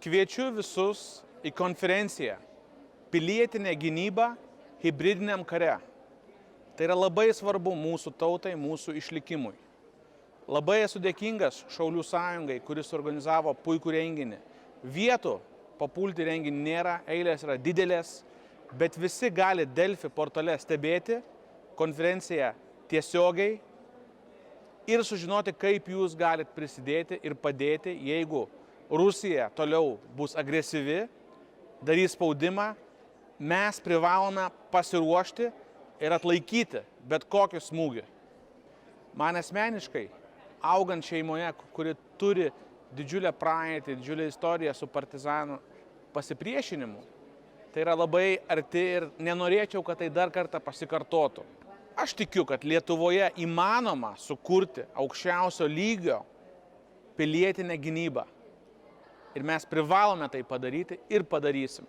Kviečiu visus į konferenciją Pilietinė gynyba hibridiniam kare. Tai yra labai svarbu mūsų tautai, mūsų išlikimui. Labai esu dėkingas Šaulių sąjungai, kuris organizavo puikų renginį. Vietų papulti renginį nėra, eilės yra didelės, bet visi gali Delfi portale stebėti konferenciją tiesiogiai ir sužinoti, kaip jūs galit prisidėti ir padėti, jeigu Rusija toliau bus agresyvi, darys spaudimą, mes privalome pasiruošti ir atlaikyti bet kokį smūgį. Man asmeniškai, augant šeimoje, kuri turi didžiulę praeitį, didžiulę istoriją su partizanų pasipriešinimu, tai yra labai arti ir nenorėčiau, kad tai dar kartą pasikartotų. Aš tikiu, kad Lietuvoje įmanoma sukurti aukščiausio lygio pilietinę gynybą. Ir mes privalome tai padaryti ir padarysim.